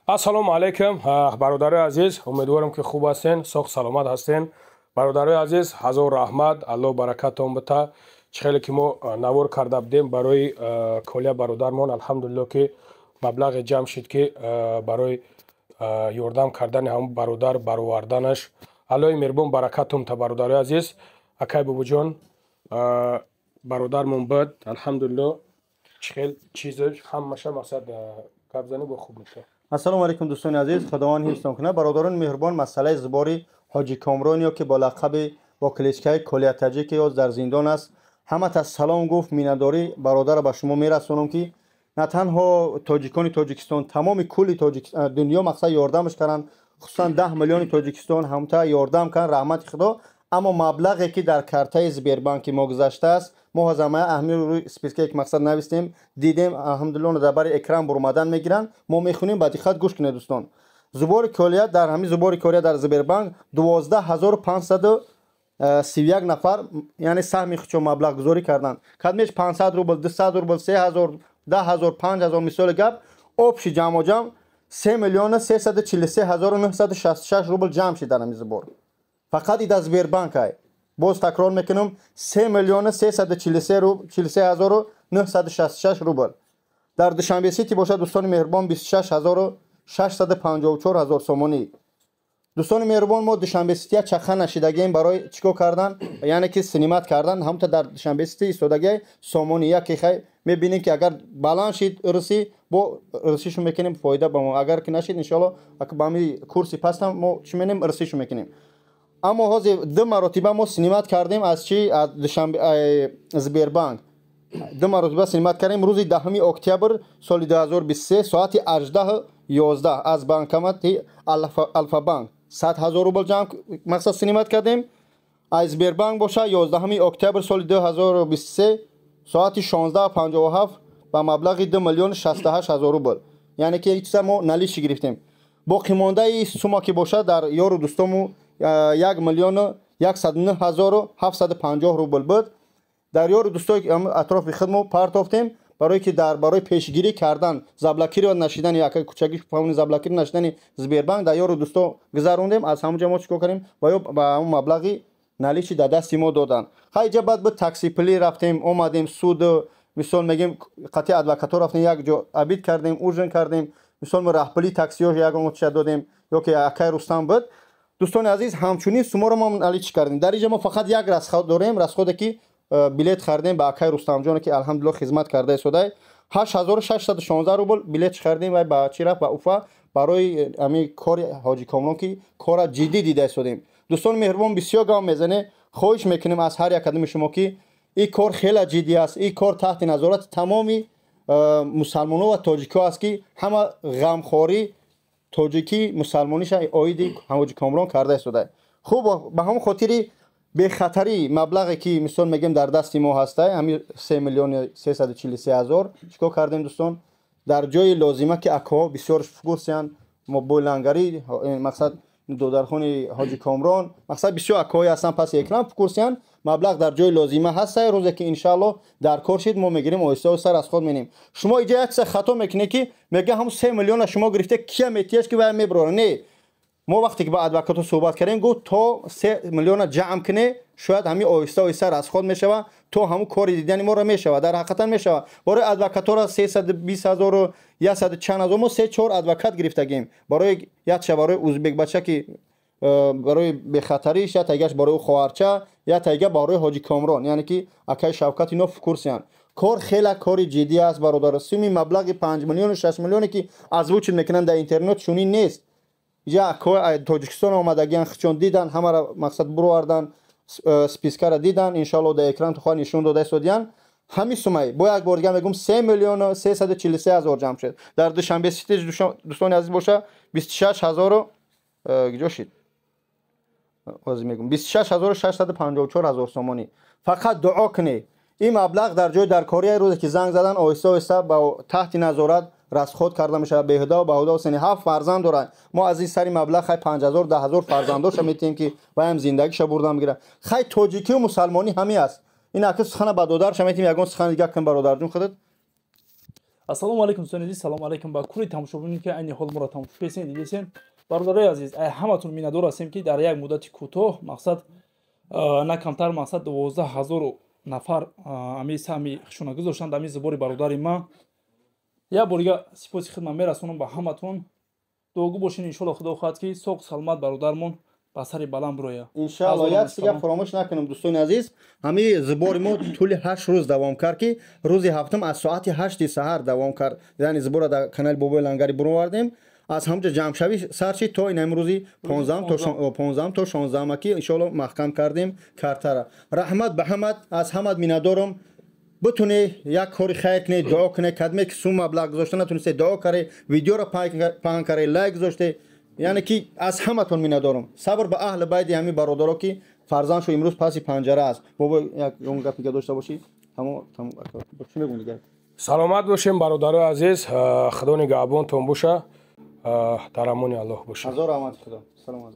ассалому алайкум бародарои азиз, умедворам ки хуб ҳастен, соҳ саломат ҳастен. Бародарои азиз, ҳазор раҳмат, аллоҳ баракатон бита. Чӣ хеле ки мо навор карда будем барои колия бародармон, алҳамдулиллоҳ ки маблағе ҷамъ шид ки барои ёрдам кардани ҳамон бародар бароварданаш. аллоҳи меҳрубон баракатон та бародарои азиз. акай бубуҷон, бародармон буд, алҳамдулиллоҳ. чӣ хел чизаш ҳамаша мақсад гап зани бо хуб меша. ассалому алайкум дӯстони азиз, худованд ҳифзтон кунад. бародарони меҳрубон, масъалаи зубори ҳоҷи Комронё ки бо лақаби бо кличкаи Колия Таҷик ёз дар зиндон аст, ҳамата салом гуфт. миннатдорӣ бародара ба шумо мерасонам ки на танҳо тоҷикони Тоҷикистон, тамоми кулли дунё мақсад ёрдамаш карданд, хусусан 10 миллиони Тоҷикистон ҳамта ёрдам карданд, раҳмати худо. аммо маблағе ки дар картаи Сбербанки мо гузаштааст, мо ҳозамая аҳми рӯи спискаи мақсад навистем, дидем алҳамдулиллоҳ дар бари экран бурмадан мегиранд, мо мехунем, ба диққат гӯш кунед дӯстон. зубори колия дар ҳамин зубори колия дар Сбербанк 12531 нафар яъне саҳми худшон маблағ гузорӣ карданд. кадмеш 500 рубл, 200 рубл, 3000, 10000, 5000 мисоли гап, обши ҷамъоҷам 3 миллион 343966 рубл ҷамъ шид дар ҳамин зубор. фақат ида Сбербанк ай. боз такрор мекунам, 3 миллион 343966 рубл. дар Душанбе сити бошад дӯстони меҳрубон 26654 сомонӣ. дӯстони меҳрубон, мо Душанбе сити чақа нашидагием барои чикор кардан, яъне ки синимат кардан, ҳамта дар Душанбе сити истодагиай сомони яке хай мебинем ки агар баланд шид рӯси бо рӯсишу мекунем фоида ба мо, агар ки нашид иншоалло ба ҳамин курси пастам мо чӣ менем рӯсишу мекунем. аммо ҳозир ду маротиба мо синимат кардем аз чи аз Душанбе Сбербанк. ду маротиба синимат кардем рӯзи 10 октябр соли 2023 соати 18:11 аз банкомати Альфа-банк 100 000 рубл ҷамъ мақсад синимат кардем. аз Сбербанк боша 11 октябр соли 2023 соати 16:57 ба маблағи 2 миллион 68 000 рубл, яъне ки чиза мо наличи гирифтем. боқимондаи сума ки боша дар ёру дӯстому 1 миллион 109 750 рубл буд. дар ёру дӯстои атрофи худмо партофтем барое ки барои пешгирӣ кардан заблокирӣ ва нашидани якай кӯчагӣ фаҳмони заблокирӣ нашидани Сбербанк дар ёру дӯсто гузарондем. аз ҳамонҷа мо чикор кардем ба ҳамон маблағи наличи дар дасти мо доданд. ҳайҷа баъд буд такси пулӣ рафтем, омадем суд, мисол мегем қатъи адвокатҳо рафтем, як ҷо абид кардем, ужин кардем, мисол мо раҳпулӣ таксиҳо ягон отиша додем ё ки акай Рустам буд. дӯстони азиз, ҳамчунин суморо мо наличи кардем. дар инҷа мо фақат як расход дорем, расходе ки билет хардем ба акай Рустамҷоне ки алҳамдулиллоҳ хизмат карда истодай 8616 рубл билет хардем ва ба чӣ рафт ба Уфа барои ҳамин кори ҳоҷи Комрон ки кора ҷиддӣ дида истодем. дӯстони меҳрубон, бисёр гам мезане, хоҳиш мекунем аз ҳар як кадоми шумо ки ин кор хеле ҷиддӣ аст, ин кор таҳти назорати тамоми мусалмонҳо ва тоҷикҳо аст ки ҳама ғамхорӣ тоҷикӣ мусалмониша оиди ҳоҷи Комрон карда истодай. хуб, ба ҳамон хотири бехатарӣ маблағе ки мисол мегем дар дасти мо ҳастай, ҳамин 3 миллион 343 000 чикор кардем дӯстон? дар ҷои лозима ки акоҳо бисёр фурсиянд, мо бойлангарӣ мақсад додархони ҳоҷи Комрон, мақсад бисёр акоҳои ҳастанд паси экран фурсиянд, маблағ дар ҷои лозима ҳастай. рӯзе ки иншааллоҳ дар кор шид мо мегирем, оҳиста оҳиста расход менем. шумо иҷа як хато мекунед ки мега ҳамун 3 миллион шумо гирифте кия метияш ки вай мебарора. не, мо вақте ки ба адвокатҳо суҳбат кардем гуфт то 3 миллион ҷамъ куне, шояд ҳамин оҳиста оҳиста расход мешава, то ҳамун кори дидани моро мешава, дар ҳақиқатан мешава. барои адвокатҳоро 320 000 100 чанд ҳазор мо 3-4 адвокат гирифтагем барои якша барои узбекбача ки барои бехатариш, я тайгаш барои ӯ хоҳарча, я тайга барои ҳоҷи Комрон, яъне ки акай Шавкат ино курсиянд. кор хеле кори ҷиддӣ аст бародар. суми маблағи 5 миллион 6 миллионе ки озвучит мекунанд дар интернет чунин нест. иҷа акои Тоҷикистон омадагиан хичон дидан, ҳамара мақсад буровардан, спискара дидан, иншааллоҳ дар экран тухоя нишон дода истодиянд. ҳамин сумаи бо як бор дига мегӯм 3 миллион 343 000 ҷамъ шуд. дар Душанбе сити дӯстони азиз боша 26000 ҷо шид. ҳозир мегӯм 26654 сомонӣ. фақат дуо кунед ин маблағ дар ҷои даркории рӯзе ки занг задан оҳиста оҳиста ба таҳти назорат расход карда мешавад. беҳуда ва баҳуда сени 7 фарзанд дорад. мо аз ин сари маблағ хай 5000 10000 фарзандоша метиҳем ки ваям зиндагиша бурда мегирад. хай тоҷикию мусалмонӣ ҳамин аст. ин аки сухана ба додарша метиҳем ягон сухани дига кун бародарҷун худат. ассалому алайкум дӯстони азиз, салому алайкум ба кули тамошобинӣ ки айни ҳол моро тамошо кардем дидесен. Бародарои азиз, ҳаматон миннатдор ҳастем ки дар як муддати кӯтоҳ мақсад на камтар мақсад 12000 нафар ами сами хишона гузоштанд ами зубори бародари ман. Як борига сипоси хидмат мерасонам ба ҳаматон. дуогӯ бошин иншоалло худо хоҳад ки соғ саломат бародармон ба сари баланд бирояд. иншоалло. як чиз фаромӯш накунем дӯстони азиз, ҳамин зубори мо тӯли 8 рӯз давом кард ки рӯзи ҳафтум аз соати 8 саҳар давом кард. яъне зубора дар канали Бобои Лангари бурон овардем. аз ҳамҷо ҷамъшавӣ сарчи то ин имрӯзи 15 то 16 ки иншоалло маҳкам кардем картара. раҳмат ба ҳамат, аз ҳамат миннатдорам. битуне як кори хайр кунед, дуо кунед, кадме ки сум маблағ гузошта натунисте дуо каре, видеоро паҳн каре, лайк гузоште. яъне ки аз ҳаматон миннатдорам. сабр ба аҳли байти ҳамин бародаро ки фарзандшо имрӯз паси панҷара аст. бобо як он гап дига дошта бошӣ. чӣ мегӯям дигар? саломат бошем бародарои азиз, худо нигаҳбонтон боша, дар амони аллоҳ бошед. ҳазор раҳмати худо. саломат.